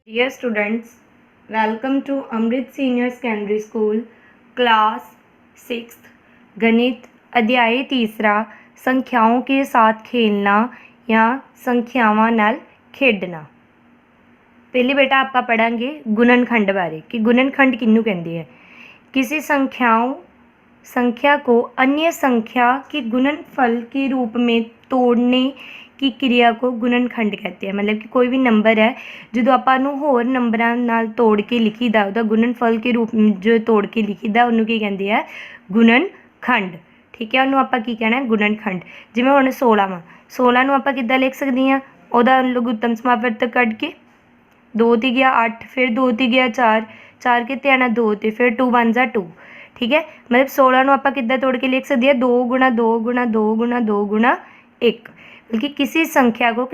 Dear students, welcome to Amrit Senior Secondary School, class 6th गणित अध्याय तीसरा संख्याओं के साथ खेलना या संख्यावां नाल खेडना। पहले बेटा आपां पढ़ांगे गुणनखंड बारे कि गुणनखंड किन्नू कहंदे है। किसी संख्या को अन्य संख्या के गुणनफल के रूप में तोड़ने की क्रिया को गुणनखंड कहते हैं। मतलब कि कोई भी नंबर है जो आपां नूं होर नंबरां नाल तोड़ के लिखीदा उहदा गुणनफल के रूप में जो तोड़ के लिखीदा उहनूं की कहंदे आ गुणनखंड। ठीक है, उहनूं आपां की कहना गुणनखंड। जिवें हुण 16 नूं आपां किद्दां लिख सकदे हां, उहदा लघुत्तम समावर्तक कढ के 2 ते गया 8, फिर 2 ते गया 4 कित्ते आना 2 ते फिर 2 1 जा 2। ठीक है, मतलब 16 नूं आपां किद्दां तोड़ के लिख सकदे हां 2 गुणा 2 गुणा 2 गुणा 2 गुणा 1। बल्कि किसी संख्या को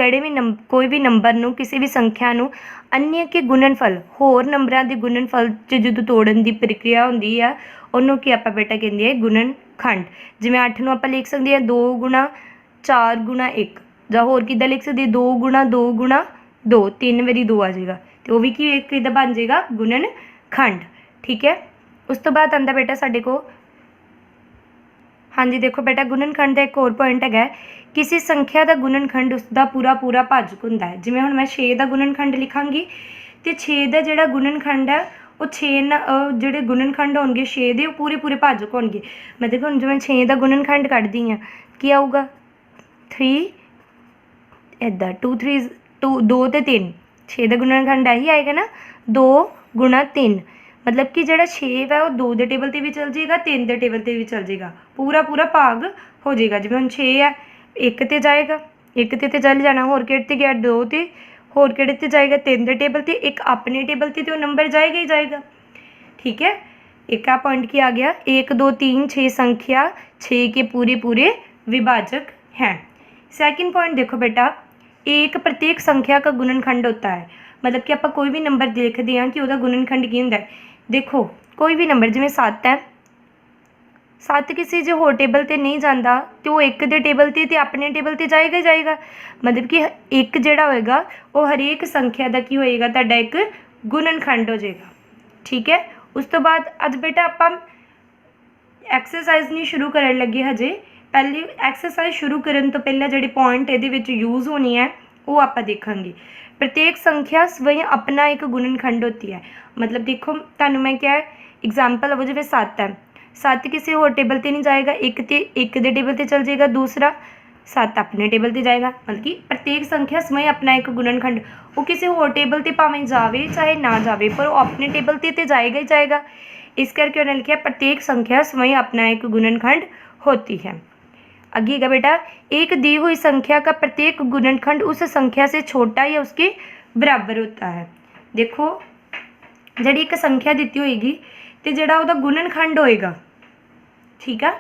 कोई भी नंबर नूं किसी भी संख्या नूं अन्य के गुणनफल होर नंबरां दे गुणनफल च जदों तोड़न दी प्रक्रिया हुंदी आ उहनूं की आपां बेटा कहंदे आ गुणनखंड। जिवें 8 नूं आपां लिख सकदे हां 2 गुणा 4 गुणा 1, जां होर किद्दां लिख सकदे 2 गुणा 2 गुणा 2, 3 वारी 2 आ जाएगा तो वह भी किद्दां बन जाएगा गुणनखंड। ठीक है, उस तो बाद आंदा बेटा साडे को हाँ जी देखो बेटा गुणनखंड का एक होर पॉइंट है किसी संख्या का गुणनखंड उसका पूरा भाजक होंदा है। जिवें हुण मैं 6 का गुणनखंड लिखांगी तो 6 का जिहड़ा गुणनखंड है वो 6 जिहड़े गुणनखंड होणगे 6 दे पूरे भाजक होणगे। मैं देखो हुण जिवें 6 का गुणनखंड कढदी हां की आऊगा 3 इदां 2 3 2 ते 3 6 का गुणनखंड यही आएगा ना 2 गुणा 3। मतलब कि जिहड़ा 6 है वो 2 के टेबल पर भी चल जाएगा 3 के टेबल पर भी चल जाएगा, पूरा भाग हो जाएगा। जिवें हुण 6 है 1 ते जाएगा 1 ते चल जाना, होर किहड़े ते गया 2 ते, होर किहड़े ते जाएगा 3 के टेबल ते, एक अपने टेबल ते वो नंबर जाएगा ही जाएगा। ठीक है, एक आ पॉइंट की आ गया 1 2 3 6 संख्या 6 के पूरे विभाजक हैं। सेकंड पॉइंट देखो बेटा, एक प्रत्येक संख्या का गुणनखंड होता है। मतलब कि आप कोई भी नंबर देखते हैं कि वह गुणनखंड की होंदा है। देखो कोई भी नंबर जिवें 7 है, 7 किसी जो होर टेबल ते नहीं जाता तो वो 1 के टेबल ते अपने टेबल ते जाएगा ही जाएगा। मतलब कि 1 जिहड़ा होएगा वो हरेक संख्या का की होएगा तुहाडा एक गुणनखंड हो जाएगा। ठीक है, उस तो बाद अज बेटा आपां एक्सरसाइज नहीं शुरू करन लगे हजे, पहले एक्सरसाइज शुरू करन तो पहले जिहड़े पॉइंट इहदे विच यूज़ होने है वो आपां देखांगे। प्रत्येक संख्या स्वयं अपना एक गुणनखंड होती है। मतलब देखो तुहानूं मैं क्या एग्जाम्पल वो जिवें 7 है, 7 किसी होर टेबल ते नहीं जाएगा, 1 के टेबल ते चल जाएगा, दूसरा 7 अपने टेबल ते जाएगा। मतलब कि प्रत्येक संख्या स्वयं अपना एक गुणनखंड, वो किसी होर टेबल ते भावें जावे चाहे ना जावे पर वो अपने टेबल ते जाएगा ही जाएगा। इस करके उन्होंने लिखा प्रत्येक संख्या स्वयं अपना एक गुणनखंड होती है। आगे का बेटा, एक दी हुई संख्या का प्रत्येक गुणनखंड उस संख्या से छोटा या उसके बराबर होता है। देखो जड़ी एक संख्या दी होएगी तो जिहड़ा उहदा गुणनखंड होएगा, ठीक है,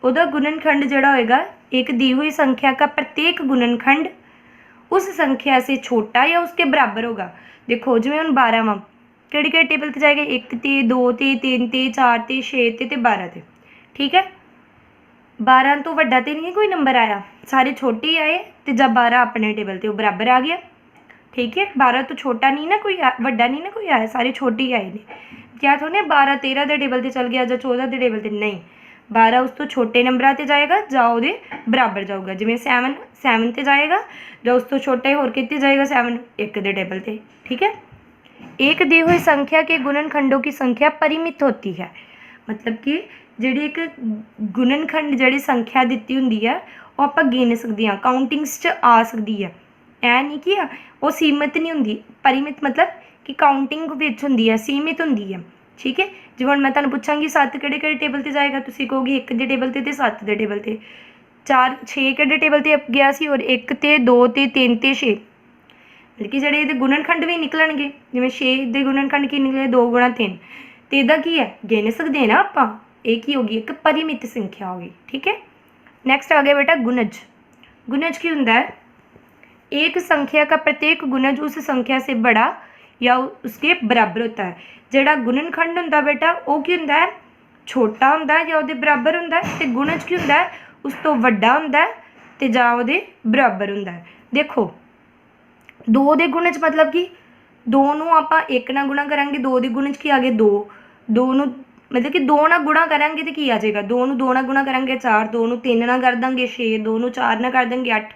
उहदा गुणनखंड जिहड़ा होएगा एक दी हुई संख्या का प्रत्येक गुणनखंड उस संख्या से छोटा या उसके बराबर होगा। देखो जिवें हुण 12 वा किहड़े टेबल ते जाएगा 1 ते 2 ते 3 ते 4 ते 6 ते 12 ते। ठीक है, 12 तो वड्डा तो नहीं कोई नंबर आया, सारे छोटे ही आए तो जब 12 अपने टेबल ते बराबर आ गया। ठीक है, 12 तो छोटा नहीं ना कोई वड्डा नहीं ना कोई आया, सारे छोटे ही आए ने। क्या थोड़े 12 13 के टेबल ते चल गया या 14 के टेबल ते, नहीं, 12 उस तो छोटे नंबर ते जाएगा या वो बराबर जाऊगा। जिवें 7 ते जाएगा या उस तो छोटा ही होर कितने जाएगा 7 1 के टेबल ते। ठीक है, एक दी हुई संख्या के गुणनखंडों की संख्या परिमित होती है। मतलब कि जिहड़ी एक गुणनखंड जिहड़ी संख्या दी हुंदी है वो आपां गिन सकदे हां, काउंटिंग्स च आ सकदी है। ऐ नहीं कि वो सीमित नहीं हुंदी, परिमित मतलब कि काउंटिंग विच हुंदी है, सीमित हुंदी है। ठीक है, जिवें हुण मैं तुहानूं पुछांगी 7 किहड़े टेबल ते जाएगा, तुसीं कहोगे 1 के टेबल ते 7 के टेबल ते, 4 6 किहड़े टेबल ते गया सी और 1 ते 2 ते 3 ते 6। बल्कि जिहड़े इहदे गुणनखंड भी निकलणगे, जिवें 6 दे गुणनखंड की निकले 2 गुणा 3 तो इहदा की है गिन सकते ना आपां, एक ही होगी एक परिमित संख्या होगी। ठीक है, नैक्सट आ गया बेटा गुणज। गुणज की होंदा है एक संख्या का प्रत्येक गुणज उस संख्या से बड़ा या उसके बराबर होता है। जिहड़ा गुणनखंड होंदा बेटा वो की होंदा है छोटा होंदा है या उसके बराबर होंदा है, ते गुणज की होंदा है उस तो वड्डा होंदा है ते जां उसके बराबर होंदा है। देखो 2 दे गुणज मतलब कि 2 ਨੂੰ ਆਪਾਂ 1 ਨਾਲ ਗੁਣਾ ਕਰਾਂਗੇ, 2 ਦੇ ਗੁਣ 'ਚ ਕੀ ਆ ਗਿਆ 2, 2 ਨੂੰ मतलब कि 2 ਨਾਲ ਗੁਣਾ ਕਰਾਂਗੇ तो की आ जाएगा, 2 ਨੂੰ 2 ਨਾਲ ਗੁਣਾ ਕਰਾਂਗੇ 4, 2 ਨੂੰ 3 ਨਾਲ ਕਰ ਦਾਂਗੇ 6, 2 ਨੂੰ 4 ਨਾਲ ਕਰ ਦਾਂਗੇ 8,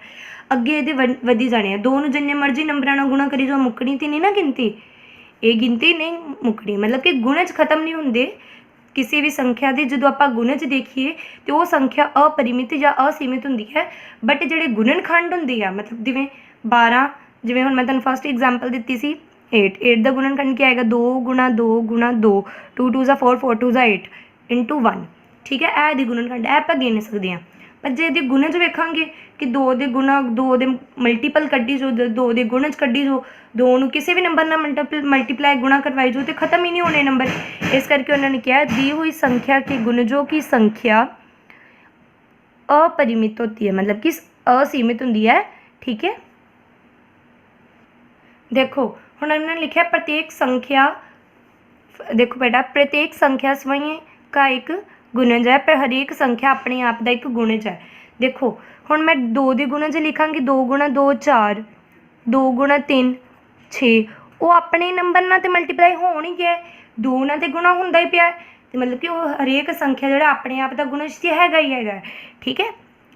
ਅੱਗੇ ਇਹਦੇ ਵਧੀ ਜਾਣੇ ਆ। 2 ਨੂੰ ਜਿੰਨੇ ਮਰਜ਼ੀ ਨੰਬਰਾਂ ਨਾਲ ਗੁਣਾ ਕਰੀ ਜਾਓ, ਮੁੱਕਣੀ ਤੇ ਨਹੀਂ ਨਾ ਗਿਣਤੀ, ਇਹ ਗਿਣਤੀ ਨਹੀਂ ਮੁੱਕਣੀ। ਮਤਲਬ ਕਿ ਗੁਣਜ ਖਤਮ ਨਹੀਂ ਹੁੰਦੇ ਕਿਸੇ ਵੀ ਸੰਖਿਆ ਦੇ। ਜਦੋਂ ਆਪਾਂ ਗੁਣਜ ਦੇਖੀਏ ਤੇ ਉਹ ਸੰਖਿਆ ਅਪਰਿਮਿਤ ਜਾਂ ਅਸੀਮਿਤ ਹੁੰਦੀ ਹੈ, ਬਟ ਜਿਹੜੇ ਗੁਣਨਖੰਡ ਹੁੰਦੇ ਆ, ਮਤਲਬ ਜਿਵੇਂ 12, ਜਿਵੇਂ ਹੁਣ ਮੈਂ ਤੁਹਾਨੂੰ ਫਸਟ ਐਗਜ਼ਾਮਪਲ ਦਿੱਤੀ ਸੀ 8 ਦਾ ਗੁਣਨਖੰਡ ਕੀ ਆਏਗਾ 2 ਗੁਣਾ 2 ਗੁਣਾ 2, 2 2 4 4 2 8 ਇੰਟੂ 1, ਠੀਕ ਹੈ। ਇਹ ਦੀ ਗੁਣਨਖੰਡ ਇਹ ਆਪਾਂ ਗਿਣ ਸਕਦੇ ਹਾਂ। ਪਰ ਜੇ ਇਹਦੇ ਗੁਣਜ ਵੇਖਾਂਗੇ ਕਿ 2 ਦੇ ਗੁਣਾ 2 ਦੇ ਮਲਟੀਪਲ ਕੱਢੀ ਜੋ, 2 ਦੇ ਗੁਣਜ ਕੱਢੀ ਜੋ, 2 ਨੂੰ ਕਿਸੇ ਵੀ ਨੰਬਰ ਨਾਲ ਮਲਟੀਪਲਾਈ गुणा करवाई जो, तो ख़त्म ही नहीं होने नंबर। इस करके उन्होंने क्या दी हुई संख्या के गुणजों की संख्या अपरिमित होती है, मतलब कि असीमित होती है, ठीक है। देखो हुण उन्होंने लिखा प्रत्येक संख्या, देखो बेटा प्रत्येक संख्या स्वयं का एक गुणज है, पर हरेक संख्या अपने आप का एक गुणज है। देखो हुण मैं 2 के गुणज लिखांगी, 2 गुणा 2 4, 2 गुणा 3 6, वो अपने नंबर नाल ते मल्टीप्लाई होण ही गया, 2 नाल ते गुणा हुंदा ही पिया, तो मतलब कि वो हरेक संख्या जिहड़ा अपने आप का गुणज तो हैगा ही हैगा, ठीक है।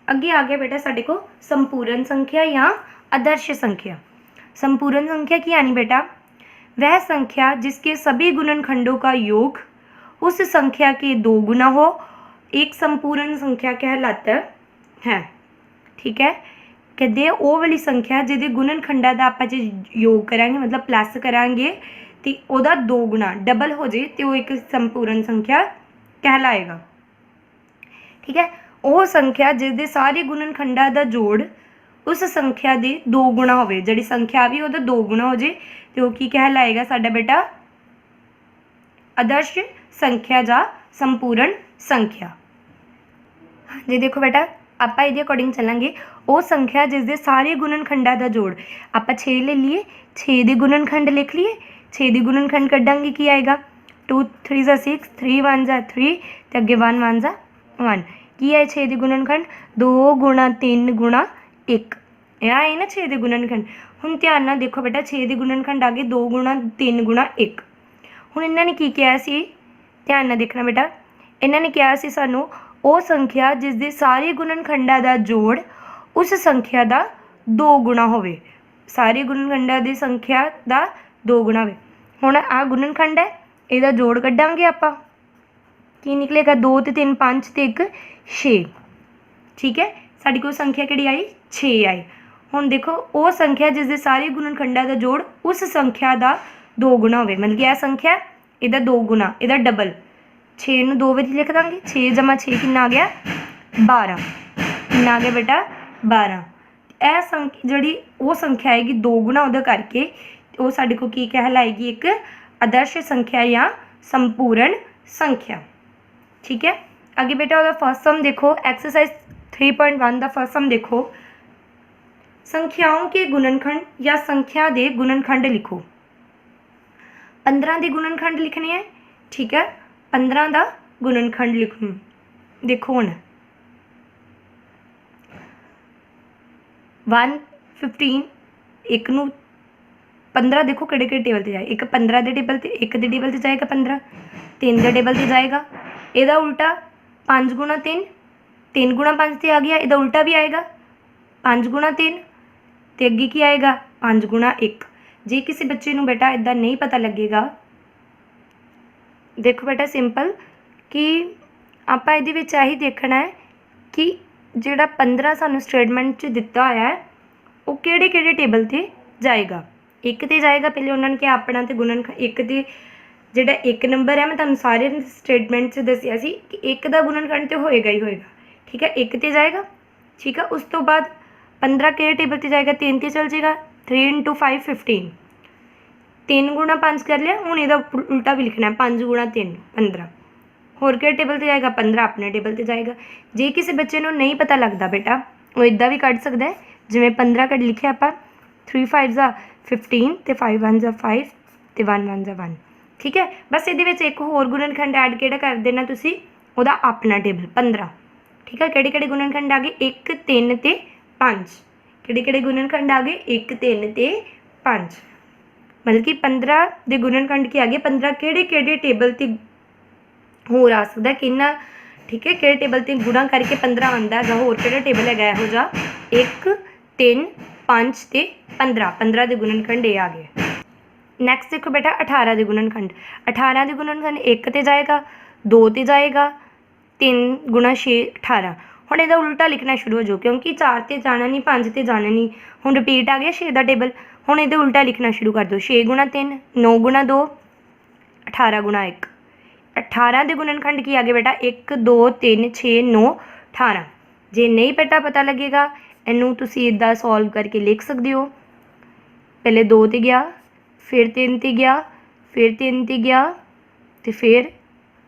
अगे आ गया बेटा साडे को संपूर्ण संख्या या आदर्श संख्या। संपूर्ण संख्या की यानी बेटा वह संख्या जिसके सभी गुणनखंडों का योग उस संख्या के 2 गुना हो, एक संपूर्ण संख्या कहलाता है, ठीक है। कहते हैं वो वाली संख्या जिहदे गुणनखंडां दा आपां जे योग करांगे, मतलब प्लस करांगे तो उहदा 2 गुना डबल हो जाए तो एक संपूर्ण संख्या कहलाएगा, ठीक है। वो संख्या जिसदे सारे गुणनखंडां दा जोड़ उस संख्या दे 2 गुना होवे, जिहड़ी संख्या भी उहदा 2 गुना हो जाए तो की कहलाएगा साडा बेटा आदर्श संख्या या संपूर्ण संख्या। हाँ जी, देखो बेटा आप ये अकॉर्डिंग चलेंगे, वो संख्या जिसके सारे गुणनखंडा का जोड़, आप 6 ले लिए, 6 के गुणनखंड लिख लिए, 6 के गुणनखंड कड्डांगे की आएगा 2 3 ज़ा 6, 3 1 ज़ा 3 तो अगे 1 1 ज़ा 1, की है 6 के गुणनखंड 2 गुणा 3 गुणा 1, यह है ना 6 के गुणनखंड। हुण ध्यान नाल देखो बेटा 6 के गुणनखंड आ गए 2 गुणा 3 गुणा 1। हुण इन्होंने की किया सी, ध्यान नाल देखना बेटा, इन्होंने कहा सी सानू वो संख्या जिसके सारे गुणनखंडा का जोड़ उस संख्या का 2 गुना होवे, सारे गुणनखंडा की संख्या का 2 गुना होवे। हुण आ गुणनखंड है, इसका जोड़ कड्डांगे आपां, की निकलेगा 2 ते 3 5 ते 1 6, ठीक है। साडी कोल संख्या किहड़ी आई 6 आई। हुण देखो वो संख्या जिसके सारे गुणनखंडा का जोड़ उस संख्या का 2 गुना होवे, मतलब कि यह संख्या इहदा 2 गुना, इहदा डबल, 6 ਨੂੰ 2 ਵਾਰੀ लिख देंगे, 6 जमा 6 कितना आ गया 12, कितना आ गया बेटा 12। यह संख्या जिहड़ी वो संख्या आएगी 2 गुना उहदा करके वो साडे को की कहलाएगी एक आदर्श संख्या या संपूर्ण संख्या, ठीक है। आगे बेटा उसका फर्स्ट सम देखो, एक्सरसाइज 3.1 का फर्स्ट सम देखो, संख्याओं के गुणनखंड या संख्या के गुणनखंड लिखो। 15 के गुणनखंड लिखने हैं, ठीक है, 15 का गुणनखंड लिखूँ। देखो हुण 1 15 एक नू 15 देखो किहड़े किहड़े टेबल से जाए, एक 15 के टेबल से, एक के टेबल से जाएगा 15, 3 के टेबल से जाएगा, ਇਹਦਾ उल्टा 5 गुणा 3, 3 गुणा 5 से आ गया, ਇਹਦਾ उल्टा भी आएगा 5 गुणा 3 तो अगे की आएगा 5 गुणा 1। जे किसी बच्चे नू बेटा इदा नहीं पता लगेगा, देखो बेटा सिंपल कि आप यही देखना है कि जोड़ा 15 सानू स्टेटमेंट च दिता होया है वो किहड़े किहड़े टेबल ते जाएगा। एक ते जाएगा, पहले उन्होंने क्या अपना तो गुणनखंड, एक ते जोड़ा एक नंबर है, मैं तुहानू सारे स्टेटमेंट च दसिया सी कि एक का गुणनखंड तो होएगा ही होएगा, ठीक है, एक ते जाएगा, ठीक है। उस तो बाद 15 किहड़े टेबल ते जाएगा 3 ते चल जाएगा, 3 × 5 15, 3 गुणा 5 कर लिया, हूँ यदा उल्टा भी लिखना है 5 गुणा 3 15, होर किहड़े टेबल ते जाएगा 15 अपने टेबल ते जाएगा। जे किसी बच्चे नू नहीं पता लगता बेटा वो इदा भी कढ़ सकता है, जिवें 15 कढ़ लिखे आप 3 5 ज़ा 15 ते 5 1 ज़ा 5 ते 1 1 ज़ा 1, ठीक है। बस ये एक होर गुणनखंड ऐड किहड़ा कर देना तुसी, उहदा अपना टेबल 15, ठीक है। किहड़े किहड़े गुणनखंड आ गए 1 3 ते 5, किहड़े किहड़े गुणनखंड आ गए 1 3 ते 5, मतलब कि 15 ਦੇ ਗੁਣਨਖੰਡ ਕੀ ਆ ਗਏ 15 ਕਿਹੜੇ ਟੇਬਲ ਤੇ ਹੋਰ ਆ ਸਕਦਾ ਕਿੰਨਾ ठीक है किहड़े टेबल ते गुणा करके 15 आंदा है होर किहड़ा टेबल है इहो जिहा 1 3 5 ते 15 के गुणनखंड ये आ गए। नैक्सट देखो बेटा 18 के गुणनखंड 18 के गुणनखंड 1 ते जाएगा 2 ते जाएगा 3 गुणा 6 18 हुण इहदा उल्टा लिखना शुरू हो जाओ क्योंकि 4 ते जाना नहीं 5 ते जाना नहीं हुण रिपीट आ गया 6 का टेबल हुण इहदा उल्टा लिखना शुरू कर दो 6 गुणा 3 9 गुणा 2 18 गुणा 1 18 के गुणनखंड की आ गए बेटा 1 2 3 6 9 18 जे नहीं बेटा पता लगेगा इनू तुसी इदा सॉल्व करके लिख सकते हो पहले 2 ते गया फिर 3 ते गया फिर 3 ते गया तो फिर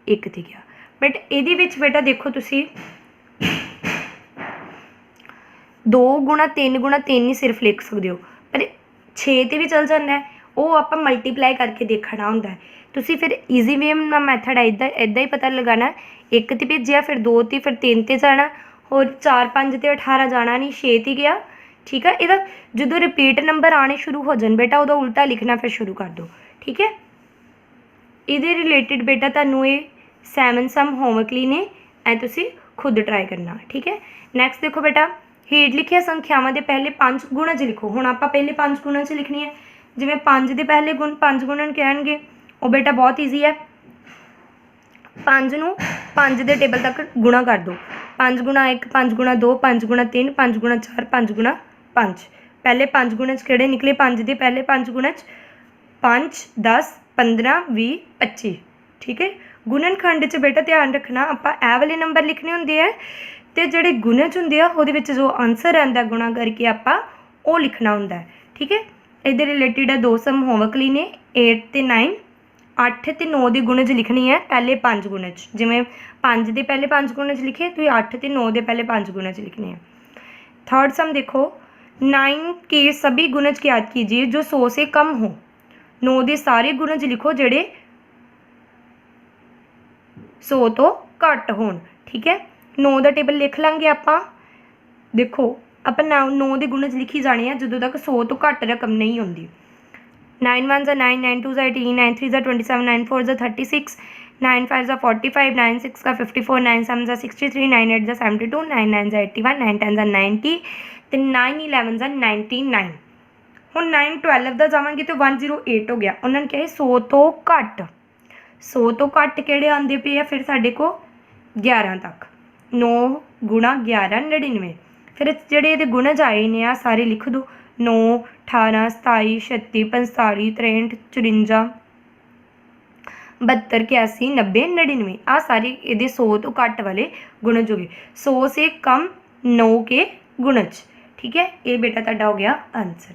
1 ते गया बट ये बेटा देखो तुसी 2 गुणा 3 ही सिर्फ लिख सकते हो पर 6 ते भी चल जाता है वो आप मल्टीप्लाई करके देखना होंगे तुसी फिर ईजी वे मैथड है इदा ही पता लगाना 1 ते भेजिया फिर 2 ते फिर 3 ते जाना और 4 5 ते 18 जाना नहीं 6 ते गया ठीक है इहदा जो रिपीट नंबर आने शुरू हो जाए बेटा उदा उल्टा लिखना फिर शुरू कर दो ठीक है। ये रिलेटिड बेटा तुहानूं ये 7 सम होमवर्क ली ने ऐ तुसी खुद ट्राई करना ठीक है। नैक्सट देखो बेटा हेठ लिखिया संख्यावां दे पहले 5 गुणा च लिखो हुण आपां पहले 5 गुणा च लिखनी है जिवें 5 दे पहले गुण 5 गुणन कहणगे वो बेटा बहुत ईजी है 5 नूं 5 के टेबल तक गुणा कर दो 5 गुणा 1 5 गुणा 2 5 गुणा 3 5 गुणा 4 5 गुणा 5 पहले 5 गुणे किहड़े निकले 5 के पहले 5 गुणे 5 10 15 20 25 ठीक है। गुणनखंड च बेटा ध्यान रखना आपां ए वाले नंबर लिखने होंदे है ते जिहड़े गुणे च हुंदे आ उहदे विच जो आंसर आंदा गुणा करके आपां वो लिखना हुंदा है ठीक है। इहदे रिलेटिड 2 सम होमवर्क ली ने 8 ते 9 8 ते 9 के गुणे च लिखनी है पहले 5 गुणे च जिवें 5 के पहले 5 गुणे च लिखे तो 8 ते 9 के पहले 5 गुणे च लिखने हैं। थर्ड सम देखो 9 के सभी गुणज ज्ञात कीजिए जो 100 से कम हो 9 के सारे गुणज लिखो जेड़े 100 तो घट हो ठीक है। 9 का टेबल लिख लांगे आपां देखो आप 9 के गुणज लिखी जाने हैं जो तक 100 तो घट रकम नहीं होंदी 9 1 9 9 2 18 9 3 27 9 4 36 9 5 45 9 6 54 9 7 63 9 8 72 9 9 81 9 10 90 तो 9 11 99 हुण 9 12 का जावांगे तो 108 हो गया उन्होंने कहा 100 तो घट 100 तो घट किहड़े आंदे पे आ फिर साडे को 11 तक 9 गुणा 11 99 फिर जिहड़े इहदे गुणज आए ने आ सारे लिख दो 9 18 27 36 45 63 54 72 81 90 99 आ सारे ये 100 तो घट वाले गुणज हो गए 100 से कम 9 के गुणज ठीक है। ये बेटा तुहाडा हो गया आंसर।